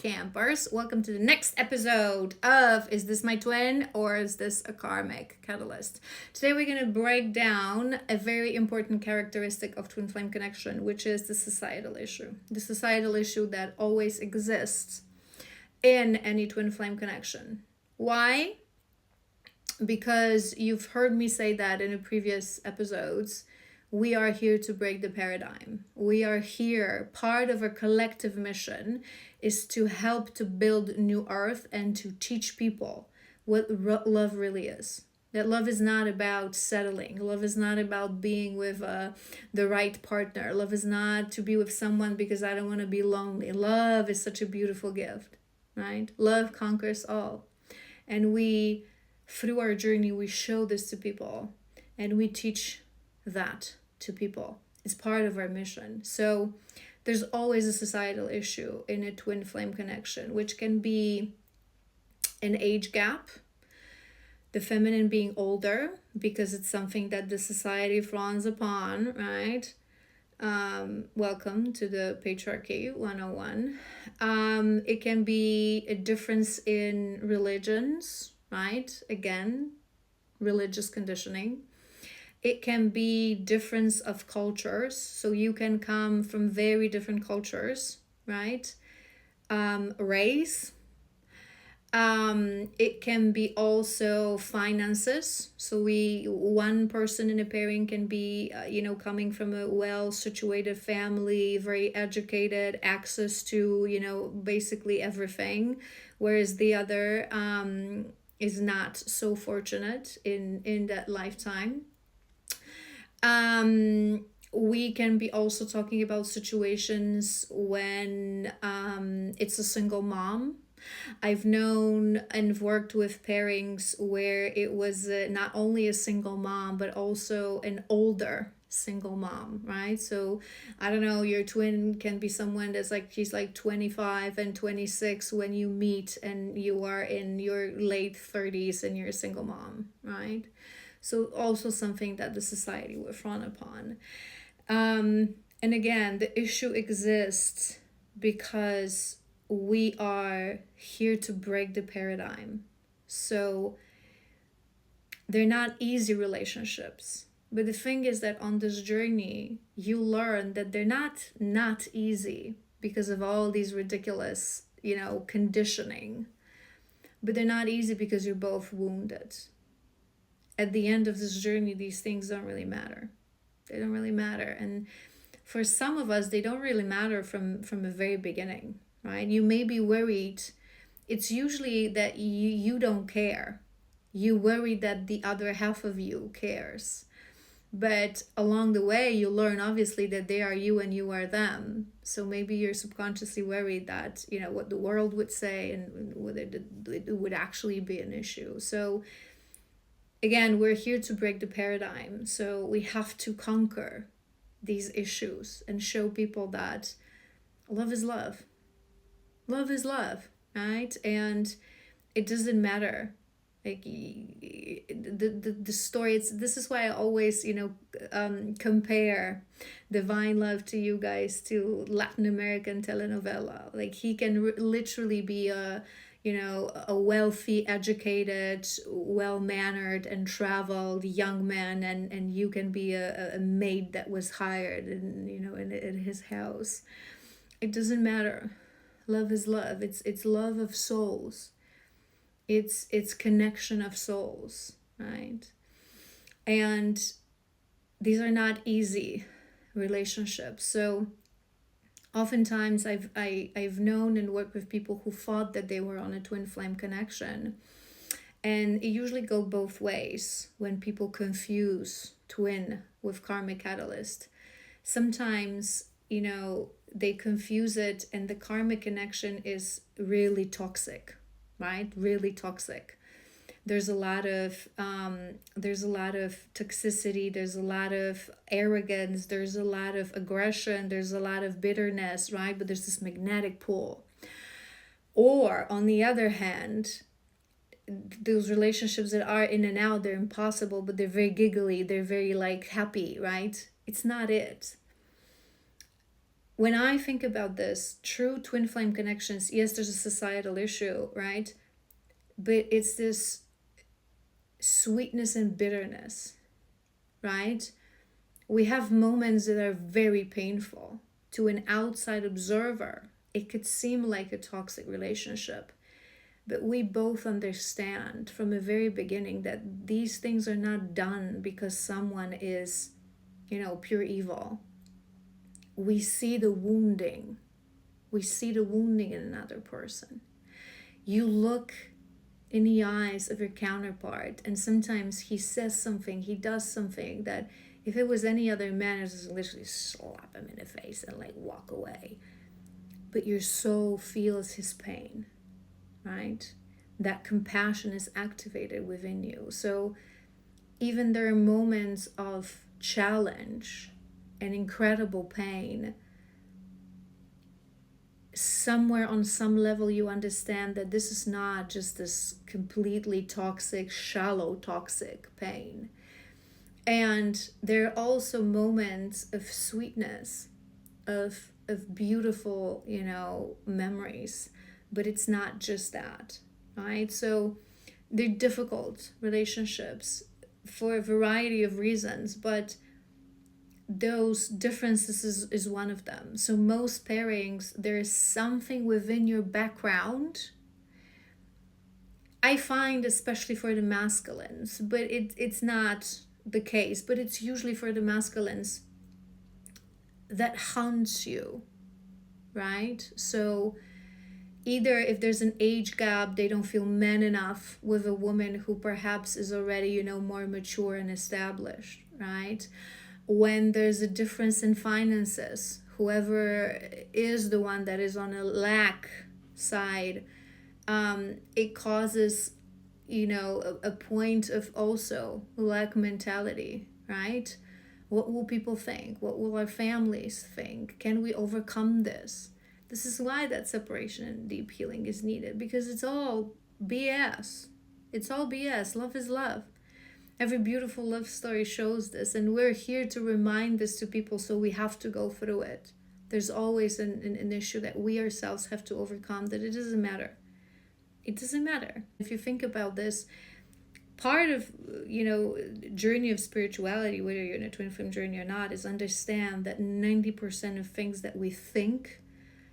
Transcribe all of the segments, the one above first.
campers. Welcome to the next episode of Is This My Twin or Is This a Karmic Catalyst? Today we're going to break down a very important characteristic of twin flame connection, which is the societal issue. The societal issue that always exists in any twin flame connection. Why? Because you've heard me say that in the previous episodes. We are here to break the paradigm. We are here. Part of our collective mission is to help to build new earth and to teach people what love really is. That love is not about settling. Love is not about being with the right partner. Love is not to be with someone because I don't want to be lonely. Love is such a beautiful gift, right? Love conquers all. And we, through our journey, we show this to people and we teach that to people. It's part of our mission. So there's always a societal issue in a twin flame connection, which can be an age gap, the feminine being older because it's something that the society frowns upon, right? Welcome to the patriarchy 101. It can be a difference in religions, right? Again, religious conditioning. It can be difference of cultures. So you can come from very different cultures, right? Race. It can be also finances. So one person in a pairing can be, coming from a well-situated family, very educated, access to, basically everything. Whereas the other is not so fortunate in that lifetime. We can be also talking about situations when it's a single mom. I've known and worked with pairings where it was not only a single mom, but also an older single mom, right? So I don't know, your twin can be someone that's she's 25 and 26 when you meet and you are in your late 30s and you're a single mom, right? So also something that the society would frown upon. And again, the issue exists because we are here to break the paradigm. So they're not easy relationships. But the thing is that on this journey, you learn that they're not easy because of all these ridiculous, conditioning. But they're not easy because you're both wounded. At the end of this journey, these things don't really matter. They don't really matter. And for some of us, they don't really matter from the very beginning, right? You may be worried. It's usually that you don't care. You worry that the other half of you cares. But along the way, you learn obviously that they are you and you are them. So maybe you're subconsciously worried that, what the world would say and whether it would actually be an issue. So again, we're here to break the paradigm. So we have to conquer these issues and show people that love is love. Love is love, right? And it doesn't matter. The story, this is why I always, compare Divine Love to you guys to Latin American telenovela. He can literally be a wealthy, educated, well-mannered and traveled young man, and you can be a maid that was hired in his house. It doesn't matter. Love is love. It's love of souls. It's connection of souls, right? And these are not easy relationships. So oftentimes I've known and worked with people who thought that they were on a twin flame connection. And it usually goes both ways when people confuse twin with karmic catalyst. Sometimes, they confuse it and the karmic connection is really toxic, right? Really toxic. There's a lot of toxicity, there's a lot of arrogance, there's a lot of aggression, there's a lot of bitterness, right? But there's this magnetic pull. Or on the other hand, those relationships that are in and out, they're impossible, but they're very giggly, they're very happy, right? It's not it. When I think about this, true twin flame connections, yes, there's a societal issue, right? But it's this sweetness and bitterness, right? We have moments that are very painful. To an outside observer, it could seem like a toxic relationship. But we both understand from the very beginning that these things are not done because someone is, pure evil. We see the wounding. We see the wounding in another person. You look in the eyes of your counterpart, and sometimes he says something, he does something that if it was any other man, it's just literally slap him in the face and like walk away. But your soul feels his pain, right? That compassion is activated within you. So even there are moments of challenge and incredible pain, somewhere on some level you understand that this is not just this completely toxic, shallow toxic pain. And there are also moments of sweetness, of beautiful, memories, but it's not just that, right? So they're difficult relationships for a variety of reasons, but those differences is one of them. So most pairings, there is something within your background, I find, especially for the masculines, but it's not the case, but it's usually for the masculines, that haunts you, right? So either if there's an age gap, they don't feel man enough with a woman who perhaps is already, more mature and established, right? When there's a difference in finances, whoever is the one that is on a lack side, it causes, a point of also lack mentality, right? What will people think? What will our families think? Can we overcome this? This is why that separation and deep healing is needed, because it's all BS. It's all BS. Love is love. Every beautiful love story shows this, and we're here to remind this to people, so we have to go through it. There's always an issue that we ourselves have to overcome, that it doesn't matter. It doesn't matter. If you think about this, part of, journey of spirituality, whether you're in a twin flame journey or not, is understand that 90% of things that we think,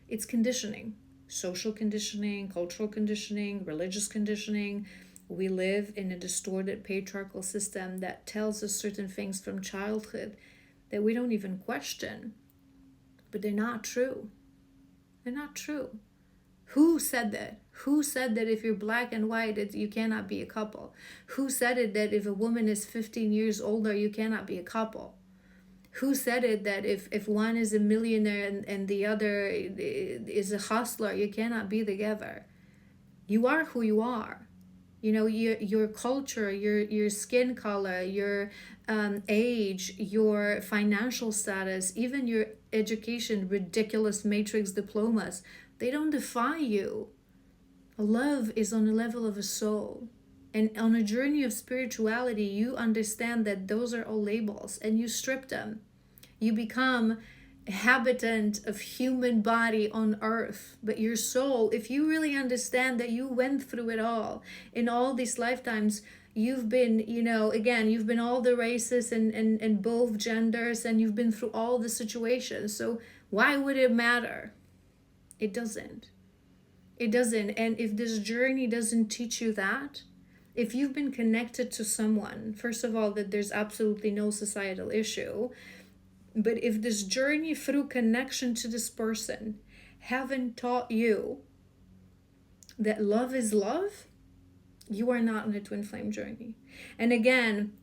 it's conditioning. Social conditioning, cultural conditioning, religious conditioning. We live in a distorted patriarchal system that tells us certain things from childhood that we don't even question. But they're not true. They're not true. Who said that? Who said that if you're black and white, you cannot be a couple? Who said it that if a woman is 15 years older, you cannot be a couple? Who said it that if one is a millionaire and the other is a hustler, you cannot be together? You are who you are. Your culture, your skin color, your age, your financial status, even your education, ridiculous matrix diplomas, they don't define you. Love is on the level of a soul. And on a journey of spirituality, you understand that those are all labels, and you strip them. You become a habitant of human body on earth. But your soul, if you really understand that you went through it all, in all these lifetimes, you've been, you've been all the races and both genders, and you've been through all the situations. So why would it matter? It doesn't. It doesn't. And if this journey doesn't teach you that, if you've been connected to someone, first of all, that there's absolutely no societal issue, but if this journey through connection to this person haven't taught you that love is love, you are not on a twin flame journey. And again,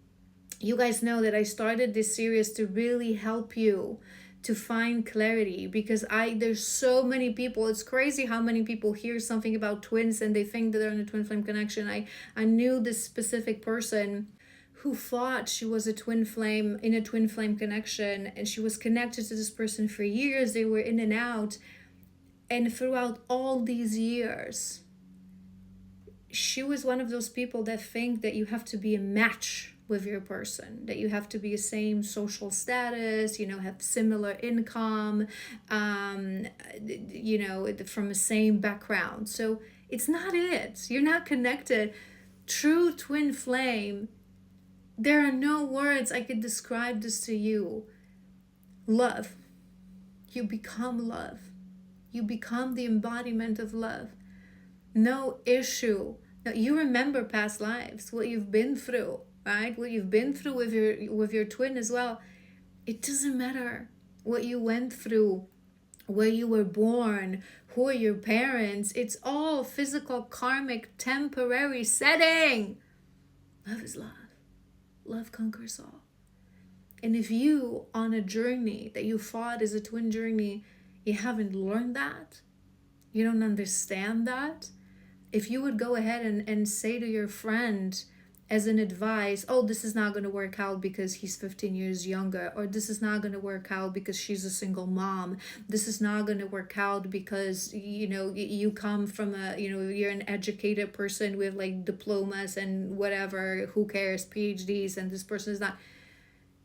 you guys know that I started this series to really help you to find clarity, because there's so many people. It's crazy how many people hear something about twins and they think that they're in a twin flame connection. I knew this specific person who thought she was in a twin flame connection, and she was connected to this person for years. They were in and out, and throughout all these years, she was one of those people that think that you have to be a match with your person, that you have to be the same social status, have similar income, from the same background. So it's not it. You're not connected. True twin flame, there are no words I could describe this to you. Love. You become love. You become the embodiment of love. No issue. Now, you remember past lives, what you've been through, right? What you've been through with your twin as well. It doesn't matter what you went through, where you were born, who are your parents. It's all physical, karmic, temporary setting. Love is love. Love conquers all. And if you, on a journey that you fought as a twin journey, you haven't learned that, you don't understand that, if you would go ahead and say to your friend as an advice, oh, this is not going to work out because he's 15 years younger, or this is not going to work out because she's a single mom, this is not going to work out because, you come from you're an educated person with like diplomas and whatever, who cares, PhDs, and this person is not,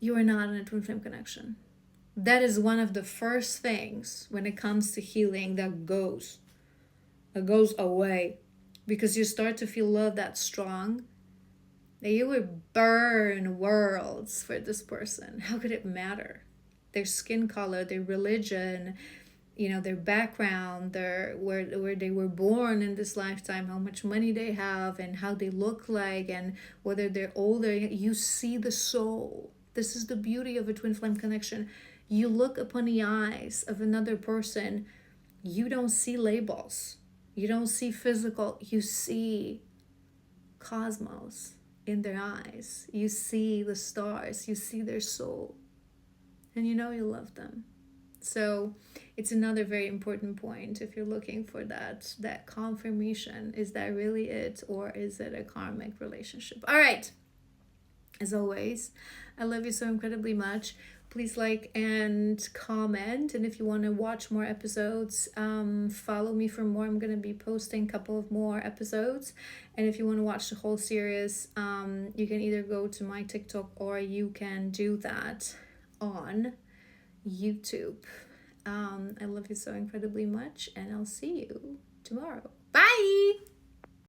you are not in a twin flame connection. That is one of the first things when it comes to healing that goes away, because you start to feel love that strong that you would burn worlds for this person. How could it matter? Their skin color, their religion, their background, where they were born in this lifetime, how much money they have, and how they look like, and whether they're older. You see the soul. This is the beauty of a twin flame connection. You look upon the eyes of another person. You don't see labels. You don't see physical. You see cosmos in their eyes. You see the stars. You see their soul. And you love them. So it's another very important point if you're looking for that confirmation. Is that really it, or is it a karmic relationship? All right. As always, I love you so incredibly much. Please like and comment. And if you want to watch more episodes, follow me for more. I'm going to be posting a couple of more episodes. And if you want to watch the whole series, you can either go to my TikTok or you can do that on YouTube. I love you so incredibly much, and I'll see you tomorrow. Bye!